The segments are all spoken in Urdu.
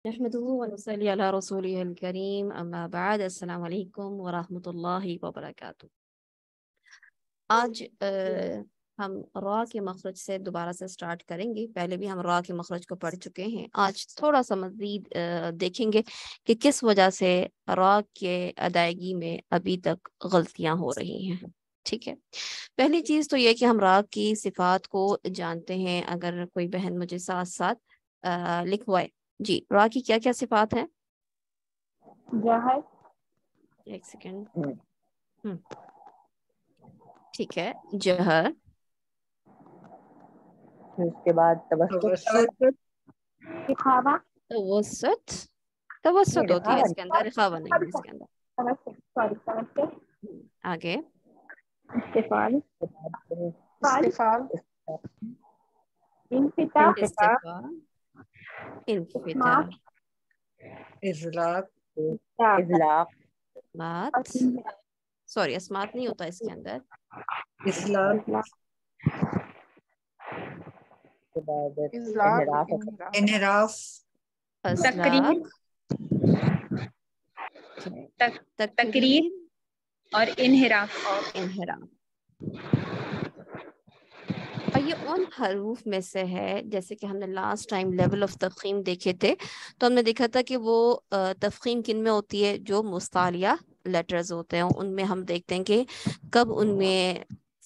نحمده ونصلي على رسوله الكريم اما بعد السلام علیکم ورحمۃ اللہ وبرکاتہ۔ آج ہم را کے مخرج سے دوبارہ سے سٹارٹ کریں گے۔ پہلے بھی ہم را کے مخرج کو پڑھ چکے ہیں، آج تھوڑا سا مزید دیکھیں گے کہ کس وجہ سے را کے ادائیگی میں ابھی تک غلطیاں ہو رہی ہیں۔ ٹھیک ہے، پہلی چیز تو یہ کہ ہم را کی صفات کو جانتے ہیں۔ اگر کوئی بہن مجھے ساتھ ساتھ لکھوائے جی، را کی کیا کیا صفات ہیں؟ جہر، ایک سیکنڈ۔ ٹھیک ہے، جہر، اس کے بعد توسط، دکھاوا، توسط، توسط ہوتی ہے اس کے اندر، رخاوہ نہیں ہے اس کے اندر۔ توسط، آگے استفال، استفال، انفتاح، استفا، انفتاح، اطلاق، اطلاق، اسمات، سوری اسمات نہیں ہوتا اس کے اندر، اطلاق، انحراف، اسلاق، تقریر اور انحراف۔ انحراف۔ اور یہ ان حروف میں سے ہے، جیسے کہ ہم نے لاسٹ ٹائم لیول آف تفخیم دیکھے تھے، تو ہم نے دیکھا تھا کہ وہ تفخیم کن میں ہوتی ہے؟ جو مستعلیہ لیٹرز ہوتے ہیں ان میں ہم دیکھتے ہیں کہ کب ان میں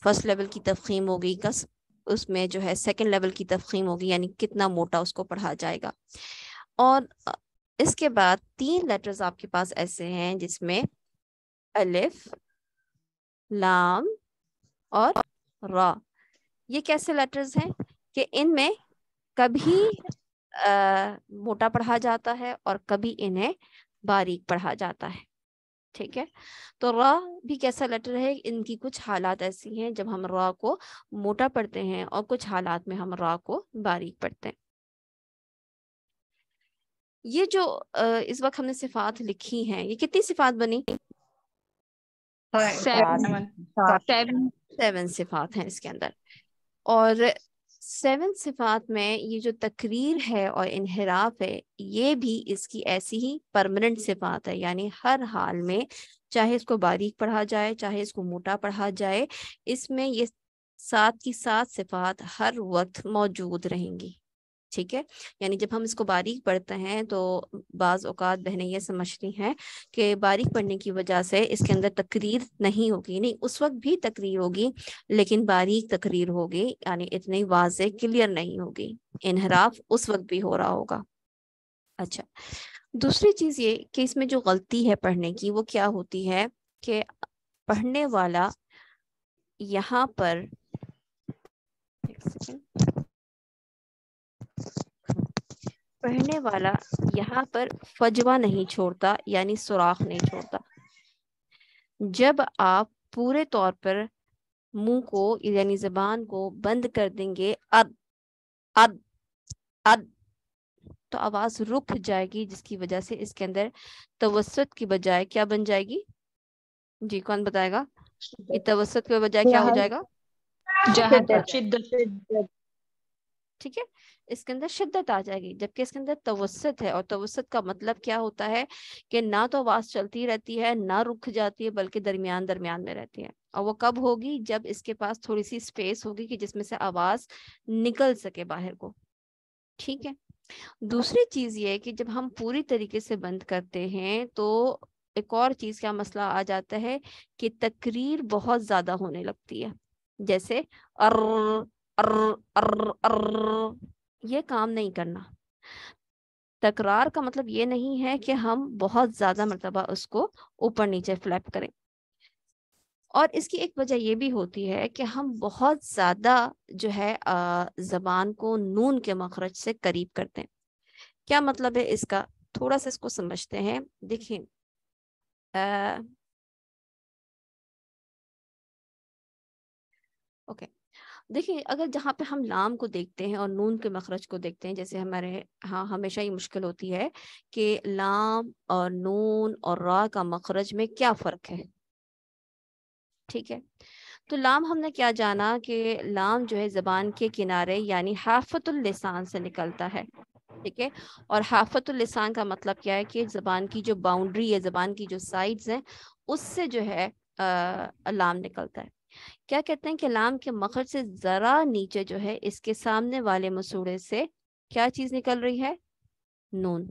فرسٹ لیول کی تفخیم ہوگی، کس اس میں جو ہے سیکنڈ لیول کی تفخیم ہوگی، یعنی کتنا موٹا اس کو پڑھا جائے گا۔ اور اس کے بعد 3 لیٹرز آپ کے پاس ایسے ہیں جس میں الف، لام اور را، یہ کیسے لیٹرز ہیں کہ ان میں کبھی موٹا پڑھا جاتا ہے اور کبھی انہیں باریک پڑھا جاتا ہے۔ ٹھیک ہے، تو را بھی کیسا لیٹر ہے؟ ان کی کچھ حالات ایسی ہیں جب ہم را کو موٹا پڑھتے ہیں اور کچھ حالات میں ہم را کو باریک پڑھتے ہیں۔ یہ جو اس وقت ہم نے صفات لکھی ہیں، یہ کتنی صفات بنی؟ 7 صفات ہیں اس کے اندر، اور 7 صفات میں یہ جو تقریر ہے اور انحراف ہے، یہ بھی اس کی ایسی ہی پرماننٹ صفات ہے، یعنی ہر حال میں چاہے اس کو باریک پڑھا جائے چاہے اس کو موٹا پڑھا جائے، اس میں یہ 7 کی 7 صفات ہر وقت موجود رہیں گی۔ ٹھیک ہے، یعنی جب ہم اس کو باریک پڑھتے ہیں تو بعض اوقات بہنیں یہ سمجھتی ہیں کہ باریک پڑھنے کی وجہ سے اس کے اندر تقریر نہیں ہوگی، نہیں، اس وقت بھی تقریر ہوگی لیکن باریک تقریر ہوگی، یعنی اتنی واضح کلیئر نہیں ہوگی، انحراف اس وقت بھی ہو رہا ہوگا۔ اچھا، دوسری چیز یہ کہ اس میں جو غلطی ہے پڑھنے کی وہ کیا ہوتی ہے کہ پڑھنے والا یہاں پر پڑھنے والا یہاں پر فجوہ نہیں چھوڑتا، یعنی سوراخ نہیں چھوڑتا۔ جب آپ پورے طور پر منہ کو یعنی زبان کو بند کر دیں گے اد اد اد، تو آواز رک جائے گی، جس کی وجہ سے اس کے اندر توسط کی بجائے کیا بن جائے گی؟ جی کون بتائے گا؟ یہ توسط کے بجائے کیا ہو جائے گا؟ شدت۔ ٹھیک ہے، اس کے اندر شدت آ جائے گی، جبکہ اس کے اندر توسط ہے، اور توسط کا مطلب کیا ہوتا ہے کہ نہ تو آواز چلتی رہتی ہے نہ رک جاتی ہے، بلکہ درمیان درمیان میں رہتی ہے۔ اور وہ کب ہوگی؟ جب اس کے پاس تھوڑی سی اسپیس ہوگی کہ جس میں سے آواز نکل سکے باہر کو۔ ٹھیک ہے، دوسری چیز یہ کہ جب ہم پوری طریقے سے بند کرتے ہیں تو ایک اور چیز کا مسئلہ آ جاتا ہے کہ تقریر بہت زیادہ ہونے لگتی ہے، جیسے ار ار ار ار، یہ کام نہیں کرنا۔ تکرار کا مطلب یہ نہیں ہے کہ ہم بہت زیادہ مرتبہ اس کو اوپر نیچے فلیپ کریں، اور اس کی ایک وجہ یہ بھی ہوتی ہے کہ ہم بہت زیادہ جو ہے زبان کو نون کے مخرج سے قریب کرتے ہیں۔ کیا مطلب ہے اس کا؟ تھوڑا سا اس کو سمجھتے ہیں۔ دیکھیں اوکے، دیکھیں اگر جہاں پہ ہم لام کو دیکھتے ہیں اور نون کے مخرج کو دیکھتے ہیں، جیسے ہمارے ہاں ہمیشہ یہ مشکل ہوتی ہے کہ لام اور نون اور را کا مخرج میں کیا فرق ہے۔ ٹھیک ہے، تو لام ہم نے کیا جانا کہ لام جو ہے زبان کے کنارے یعنی حافت اللسان سے نکلتا ہے، ٹھیک ہے. اور حافت اللسان کا مطلب کیا ہے کہ زبان کی جو باؤنڈری ہے, زبان کی جو سائڈز ہیں, اس سے جو ہے لام نکلتا ہے. کیا کہتے ہیں کہ لام کے مخرج سے ذرا نیچے جو ہے اس کے سامنے والے مسوڑے سے کیا چیز نکل رہی ہے؟ نون.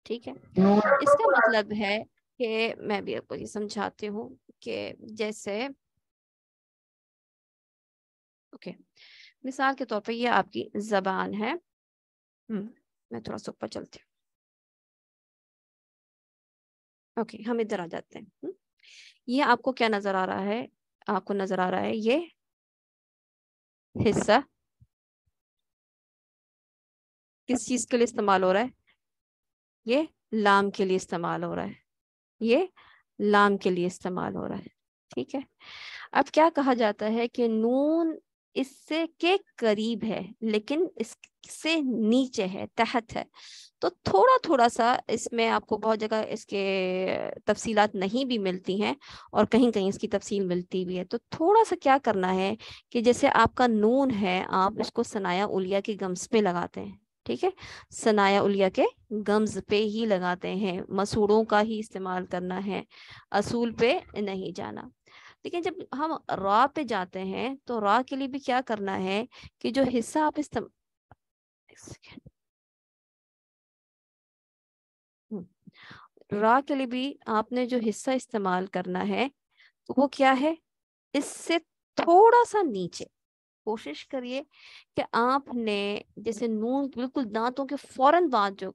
ٹھیک ہے. اس کا مطلب ہے کہ میں بھی آپ کو یہ سمجھاتی ہوں کہ جیسے اوکے مثال کے طور پہ یہ آپ کی زبان ہے. میں تھوڑا سا اوپر چلتی ہوں. اوکے ہم ادھر آ جاتے ہیں. یہ آپ کو کیا نظر آ رہا ہے؟ آپ کو نظر آ رہا ہے یہ حصہ کس چیز کے لیے استعمال ہو رہا ہے؟ یہ لام کے لیے استعمال ہو رہا ہے. یہ لام کے لیے استعمال ہو رہا ہے. ٹھیک ہے. اب کیا کہا جاتا ہے کہ نون اس سے کے قریب ہے لیکن اس سے نیچے ہے, تحت ہے. تو تھوڑا تھوڑا سا اس میں آپ کو بہت جگہ اس کے تفصیلات نہیں بھی ملتی ہیں اور کہیں کہیں اس کی تفصیل ملتی بھی ہے. تو تھوڑا سا کیا کرنا ہے کہ جیسے آپ کا نون ہے, آپ اس کو ثنایا الیہ کی گمز پہ لگاتے ہیں. ٹھیک ہے. ثنایا الیہ کے گمز پہ ہی لگاتے ہیں, مسوڑوں کا ہی استعمال کرنا ہے, اصول پہ نہیں جانا. لیکن جب ہم را پہ جاتے ہیں تو را کے لیے بھی کیا کرنا ہے کہ جو حصہ آپ را کے لیے بھی آپ نے جو حصہ استعمال کرنا ہے وہ کیا ہے؟ اس سے تھوڑا سا نیچے. کوشش کریے کہ آپ نے جیسے نون بالکل دانتوں کے فوراً بعد جو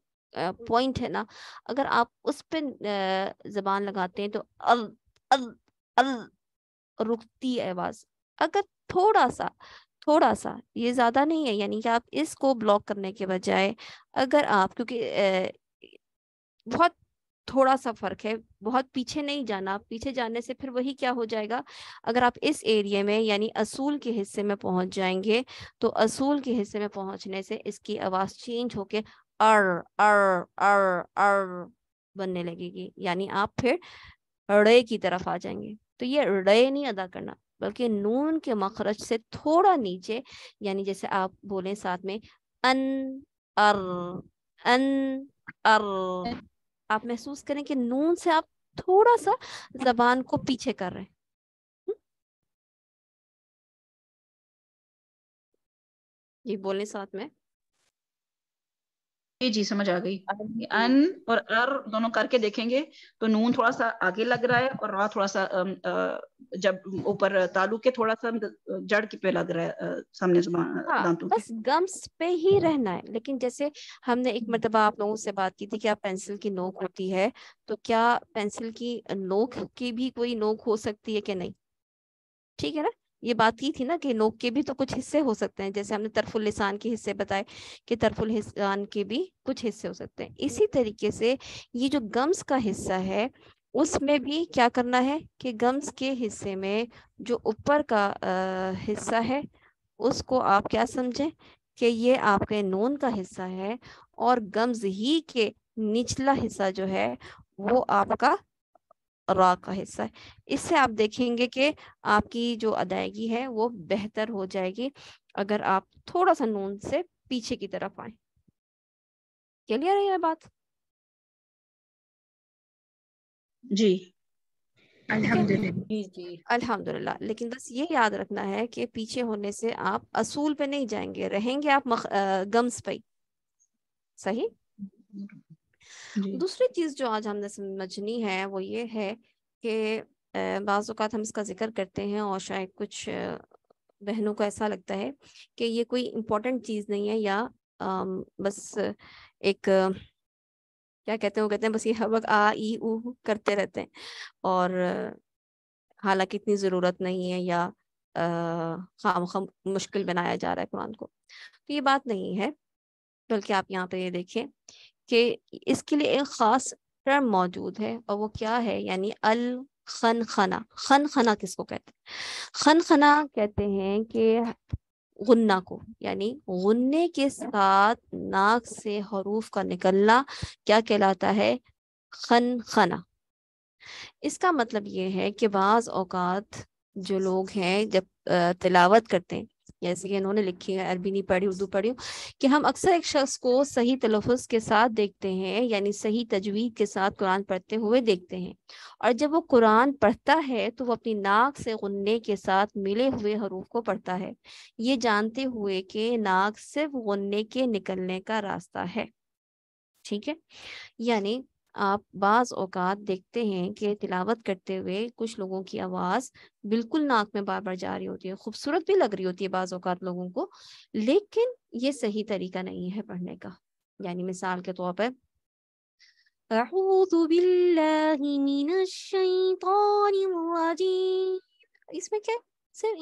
پوائنٹ ہے نا, اگر آپ اس پہ زبان لگاتے ہیں تو ال ال ال رکتی ہے آواز. اگر تھوڑا سا یہ زیادہ نہیں ہے, یعنی کہ آپ اس کو بلاک کرنے کے بجائے اگر آپ, کیونکہ بہت تھوڑا سا فرق ہے, بہت پیچھے نہیں جانا. پیچھے جانے سے پھر وہی کیا ہو جائے گا, اگر آپ اس ایریے میں یعنی اصول کے حصے میں پہنچ جائیں گے تو اصول کے حصے میں پہنچنے سے اس کی آواز چینج ہو کے ار ار ار ار بننے لگے گی, یعنی آپ پھر رے کی طرف آ جائیں گے. تو یہ رے نہیں ادا کرنا بلکہ نون کے مخرج سے تھوڑا نیچے, یعنی جیسے آپ بولیں ساتھ میں ان ار ان ار, آپ محسوس کریں کہ نون سے آپ تھوڑا سا زبان کو پیچھے کر رہے ہیں. یہ بولیں ساتھ میں. جی سمجھ آ گئی. ان اور ار دونوں کر کے دیکھیں گے تو نون تھوڑا سا آگے لگ رہا ہے اور را تھوڑا سا جب اوپر تعلق کے تھوڑا سا جڑ پہ لگ رہا ہے سامنے دانتوں کے. بس گمس پہ ہی رہنا ہے. لیکن جیسے ہم نے ایک مرتبہ آپ لوگوں سے بات کی تھی کہ پینسل کی نوک ہوتی ہے, تو کیا پینسل کی نوک کی بھی کوئی نوک ہو سکتی ہے کہ نہیں؟ ٹھیک ہے نا, یہ بات کی تھی نا کہ نوک کے بھی تو کچھ حصے ہو سکتے ہیں. جیسے ہم نے طرف اللسان کے حصے بتائے کہ طرف اللسان کے بھی کچھ حصے ہو سکتے ہیں. اسی طریقے سے یہ جو گمس کا حصہ ہے اس میں بھی کیا کرنا ہے کہ گمس کے حصے میں جو اوپر کا حصہ ہے اس کو آپ کیا سمجھیں کہ یہ آپ کے نون کا حصہ ہے, اور گمز ہی کے نچلا حصہ جو ہے وہ آپ کا را کا حصہ ہے. اس سے آپ دیکھیں گے کہ آپ کی جو ادائیگی ہے وہ بہتر ہو جائے گی اگر آپ تھوڑا سا نون سے پیچھے کی طرف آئیں. کلیئر ہے یہ بات؟ جی الحمدللہ. لیکن بس یہ یاد رکھنا ہے کہ پیچھے ہونے سے آپ اصول پہ نہیں جائیں گے, رہیں گے آپ گمز پہ. صحیح. دوسری چیز جو آج ہم نے سمجھنی ہے وہ یہ ہے کہ بعض اوقات ہم اس کا ذکر کرتے ہیں اور شاید کچھ بہنوں کو ایسا لگتا ہے کہ یہ کوئی امپورٹنٹ چیز نہیں ہے, یا بس ایک کیا کہتے ہیں, وہ کہتے ہیں بس یہ ہر وقت آ ای او کرتے رہتے ہیں, اور حالانکہ اتنی ضرورت نہیں ہے, یا خام مشکل بنایا جا رہا ہے قرآن کو. تو یہ بات نہیں ہے, بلکہ آپ یہاں پہ یہ دیکھیں کہ اس کے لیے ایک خاص ٹرم موجود ہے, اور وہ کیا ہے, یعنی الخنخنہ. خنخنہ کس کو کہتے ہیں؟ خنخنہ کہتے ہیں کہ غنہ کو, یعنی غنے کے ساتھ ناک سے حروف کا نکلنا کیا کہلاتا ہے؟ خنخنہ. اس کا مطلب یہ ہے کہ بعض اوقات جو لوگ ہیں جب تلاوت کرتے ہیں جیسے کہ انہوں نے لکھی ہے، عربی نہیں پڑھی اردو پڑھی ہوں، کہ ہم اکثر ایک شخص کو صحیح تلفظ کے ساتھ دیکھتے ہیں، یعنی صحیح تجوید کے ساتھ قرآن پڑھتے ہوئے دیکھتے ہیں، اور جب وہ قرآن پڑھتا ہے تو وہ اپنی ناک سے غنے کے ساتھ ملے ہوئے حروف کو پڑھتا ہے، یہ جانتے ہوئے کہ ناک صرف غنے کے نکلنے کا راستہ ہے. ٹھیک ہے، یعنی آپ بعض اوقات دیکھتے ہیں کہ تلاوت کرتے ہوئے کچھ لوگوں کی آواز بالکل ناک میں بار بار جا رہی ہوتی ہے، خوبصورت بھی لگ رہی ہوتی ہے بعض اوقات لوگوں کو، لیکن یہ صحیح طریقہ نہیں ہے پڑھنے کا. یعنی مثال کے طور پر اعوذ باللہ من الشیطان الرجیم، اس میں کیا صرف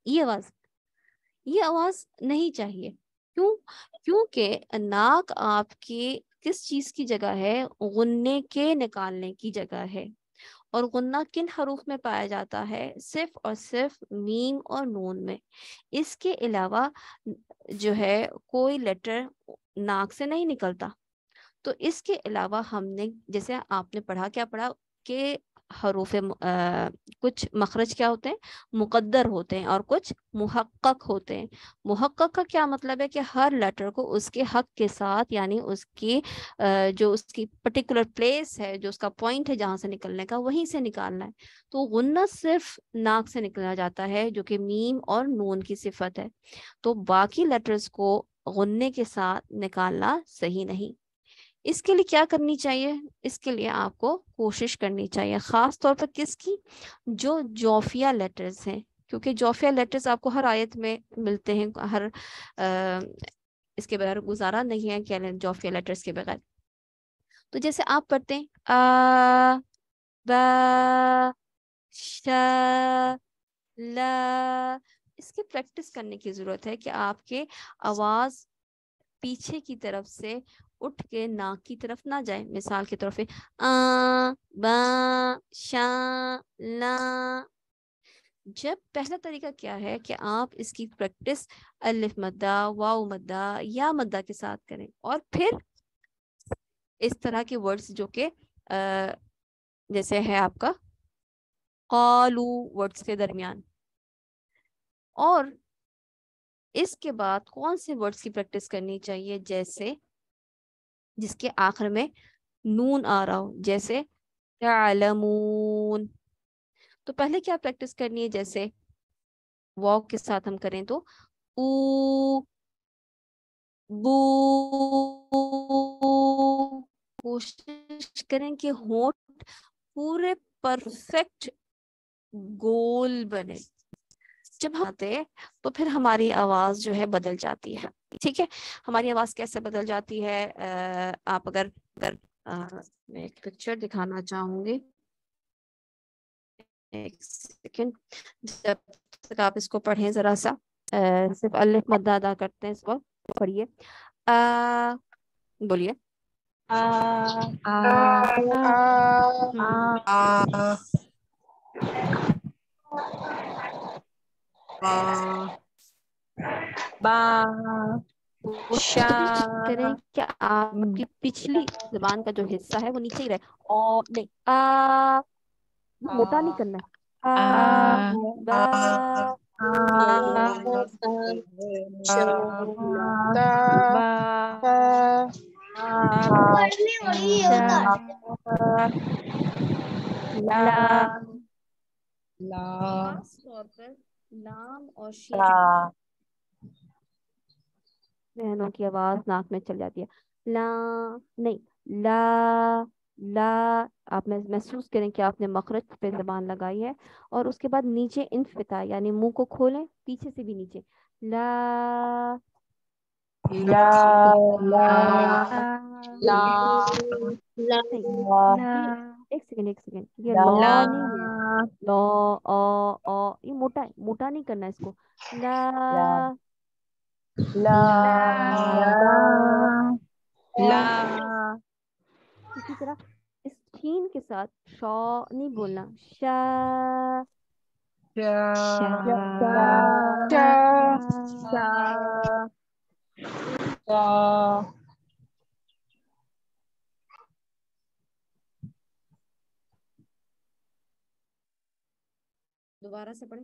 یہ آواز نہیں چاہیے. کیوں؟ کیونکہ ناک آپ کی کس چیز کی جگہ ہے؟ غنے کے نکالنے کی جگہ ہے. اور غنہ کن حروف میں پایا جاتا ہے؟ صرف اور صرف میم اور نون میں. اس کے علاوہ جو ہے کوئی لیٹر ناک سے نہیں نکلتا. تو اس کے علاوہ ہم نے جیسے آپ نے پڑھا، کیا پڑھا کہ حروف کچھ مخرج کیا ہوتے ہیں؟ مقدر ہوتے ہیں، اور کچھ محقق ہوتے ہیں. محقق کا کیا مطلب ہے؟ کہ ہر لیٹر کو اس کے حق کے ساتھ، یعنی اس کی جو اس کی پرٹیکولر پلیس ہے، جو اس کا پوائنٹ ہے جہاں سے نکلنے کا، وہیں سے نکالنا ہے. تو غنہ صرف ناک سے نکلا جاتا ہے، جو کہ میم اور نون کی صفت ہے. تو باقی لیٹرز کو غنے کے ساتھ نکالنا صحیح نہیں. اس کے لیے کیا کرنی چاہیے؟ اس کے لیے آپ کو کوشش کرنی چاہیے، خاص طور پر کس کی؟ جو جوفیہ لیٹرز ہیں، کیونکہ جوفیہ لیٹرز آپ کو ہر آیت میں ملتے ہیں، ہر اس کے بغیر گزارا نہیں ہے کہ جوفیہ لیٹرز کے بغیر. تو جیسے آپ پڑھتے ہیں آ با شا لا، اس کی پریکٹس کرنے کی ضرورت ہے کہ آپ کے آواز پیچھے کی طرف سے اٹھ کے ناک کی طرف نہ جائے. مثال کے طور پہ آ با شا لا. جب پہلا طریقہ کیا ہے کہ آپ اس کی پریکٹس الف مدہ، واو مدہ، یا مدہ کے ساتھ کریں، اور پھر اس طرح کے ورڈز جو کہ جیسے ہے آپ کا قالو ورڈز کے درمیان. اور اس کے بعد کون سے ورڈز کی پریکٹس کرنی چاہیے؟ جیسے جس کے آخر میں نون آ رہا ہو، جیسے تعلمون. تو پہلے کیا پریکٹس کرنی ہے؟ جیسے واو کے ساتھ ہم کریں تو او بو. کوشش کریں کہ ہونٹ پورے پرفیکٹ گول بنے. جب ہم آتے تو پھر ہماری آواز جو ہے بدل جاتی ہے. ٹھیک ہے، ہماری آواز کیسے بدل جاتی ہے؟ آپ اگر میں ایک پکچر دکھانا چاہوں گی، ایک سیکنڈ، جب تک آپ اس کو پڑھیں ذرا سا، صرف الف مد ادا کرتے ہیں اس وقت. پڑھیے بولیے کوشش کریں کہ آپ کی پچھلی زبان کا جو حصہ ہے وہ نیچے ہی رہے، اور نہیں موٹا نہیں کرنا ہے. با خاص طور پر لام اور شین بہنوں کی آواز ناک میں چل جاتی ہے. لا نہیں، لا لا. آپ محسوس کریں کہ آپ نے مخرج پہ زبان لگائی ہے، اور اس کے بعد نیچے انفتاح، یعنی منہ کو کھولیں پیچھے سے بھی نیچے. لا لا ایک سیکنڈ، یہ لا نہیں ہے، لا یہ موٹا ہے، موٹا نہیں کرنا اس کو. لا اسی طرح اس شین کے ساتھ شا نہیں بولنا، شا. دوبارہ سے پڑھیں.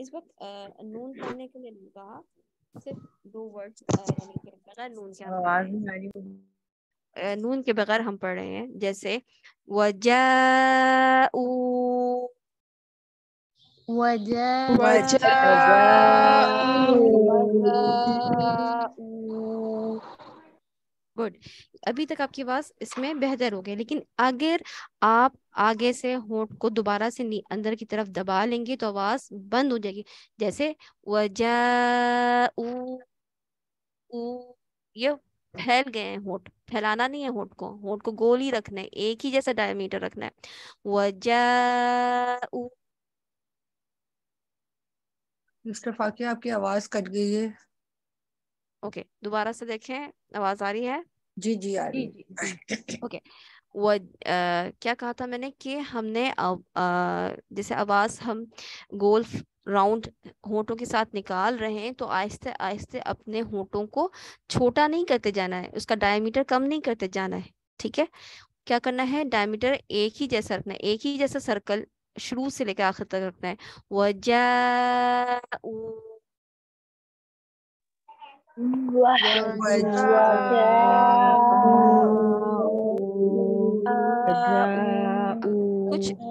اس وقت نون پڑھنے کے لیے نہیں کہا, صرف 2 ورڈ یعنی کہ بغیر نون کے ہم پڑھ رہے ہیں. نون کے بغیر ہم پڑھ رہے ہیں, جیسے وجاؤ گڈ. ابھی تک آپ کی آواز اس میں بہتر ہو گئی, لیکن اگر آپ آگے سے ہونٹ کو دوبارہ سے اندر کی طرف دبا لیں گے تو آواز بند ہو جائے گی. جیسے وجاؤ, یہ پھیل گئے ہیں ہونٹ, پھیلانا نہیں ہے ہونٹ کو گول ہی رکھنا ہے, ایک ہی جیسا ڈائی میٹر رکھنا ہے. وجاؤ. مسٹر فاقیہ آپ کی آواز کٹ گئی ہے. اوکے, دوبارہ سے دیکھیں, آواز آ رہی ہے؟ جی جی آ رہی ہے. اوکے. کیا کہا تھا میں نے کہ ہم نے جیسے آواز ہم گول راؤنڈ ہونٹوں کے ساتھ نکال رہے ہیں تو آہستہ آہستہ اپنے ہونٹوں کو چھوٹا نہیں کرتے جانا ہے, اس کا ڈائی میٹر کم نہیں کرتے جانا ہے. ٹھیک ہے, کیا کرنا ہے, ڈائی میٹر ایک ہی جیسا رکھنا ہے, ایک ہی جیسا سرکل شروع سے لے کے آخر تک رکھنا ہے. وجاؤ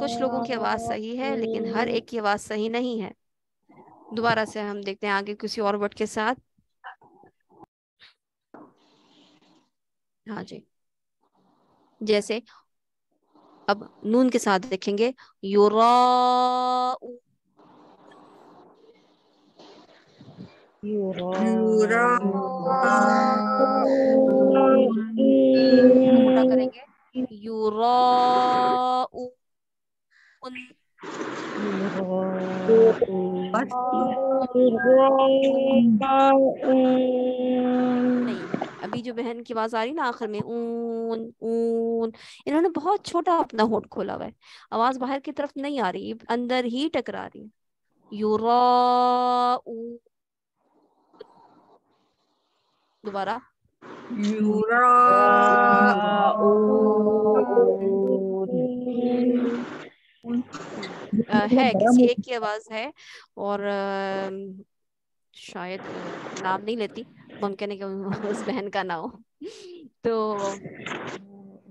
کچھ لوگوں کی آواز صحیح ہے لیکن ہر ایک کی آواز صحیح نہیں ہے. دوبارہ سے ہم دیکھتے ہیں آگے کسی اور ورڈ کے ساتھ. ہاں جی, جیسے اب نون کے ساتھ دیکھیں گے, یورا موٹا کریں گے, یورا نہیں. ابھی جو بہن کی آواز آ رہی نا آخر میں اون اون, انہوں نے بہت چھوٹا اپنا ہونٹ کھولا ہوا ہے, آواز باہر کی طرف نہیں آ رہی, اندر ہی ٹکرا رہی ہے. یورا, دوبارہ ہے کسی ایک کی آواز ہے, اور شاید نام نہیں لیتی, ممکن ہے کہ اس بہن کا نہ ہو. تو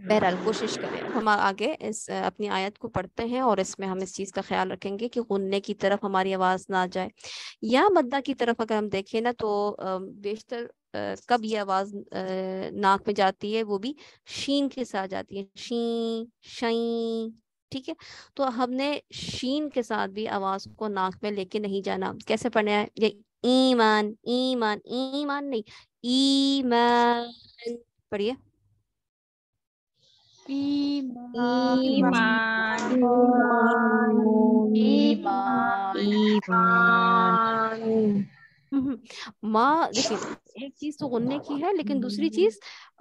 بہرحال کوشش کریں. اب ہم آگے اس اپنی آیت کو پڑھتے ہیں اور اس میں ہم اس چیز کا خیال رکھیں گے کہ غننے کی طرف ہماری آواز نہ جائے. یا مدہ کی طرف اگر ہم دیکھیں نا تو بیشتر کب یہ آواز ناک میں جاتی ہے, وہ بھی شین کے ساتھ جاتی ہے, شین شین. ٹھیک ہے, تو ہم نے شین کے ساتھ بھی آواز کو ناک میں لے کے نہیں جانا. کیسے پڑھنا ہے, یہ ایمان ایمان ایمان نہیں, ایمان. پڑھیے. ماں دیکھیں, ایک چیز تو غننے کی ہے لیکن دوسری چیز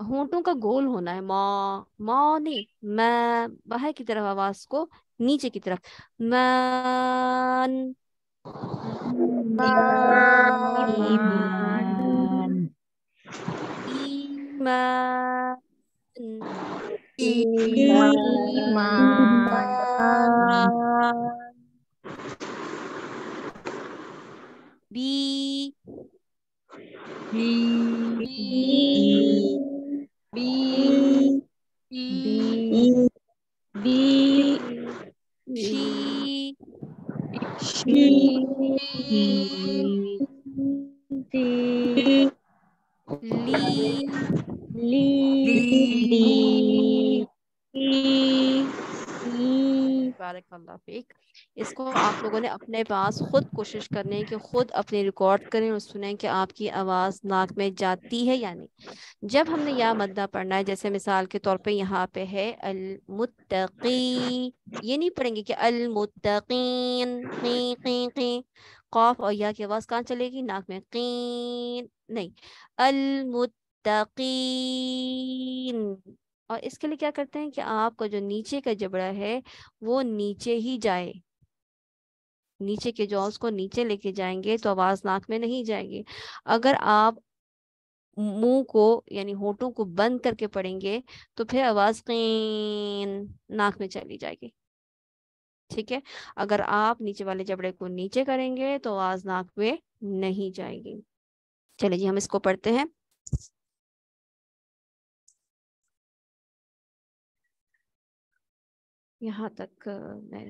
ہونٹوں کا گول ہونا ہے. ماں ماں نہیں, میں باہر کی طرف آواز کو نیچے کی طرف. مان ایمان بی شی بارک اللہ فیک. اس کو آپ لوگوں نے اپنے پاس خود کوشش کرنے کہ خود اپنے ریکارڈ کریں اور سنیں کہ آپ کی آواز ناک میں جاتی ہے یا نہیں. جب ہم نے یا مدہ پڑھنا ہے, جیسے مثال کے طور پہ یہاں پہ ہے المتقی, یہ نہیں پڑھیں گے کہ المتقین قی قی قی. قاف اور یا کی آواز کہاں چلے گی, ناک میں, قین نہیں, المتقین. اور اس کے لیے کیا کرتے ہیں کہ آپ کا جو نیچے کا جبڑا ہے وہ نیچے ہی جائے, نیچے کے جوز کو نیچے لے کے جائیں گے تو آواز ناک میں نہیں جائے گی. اگر آپ منہ کو یعنی ہونٹوں کو بند کر کے پڑھیں گے تو پھر آواز قین ناک میں چلی جائے گی. ٹھیک ہے. اگر آپ نیچے والے جبڑے کو نیچے کریں گے تو آواز ناک میں نہیں جائے گی. چلے جی ہم اس کو پڑھتے ہیں. یہاں تک میں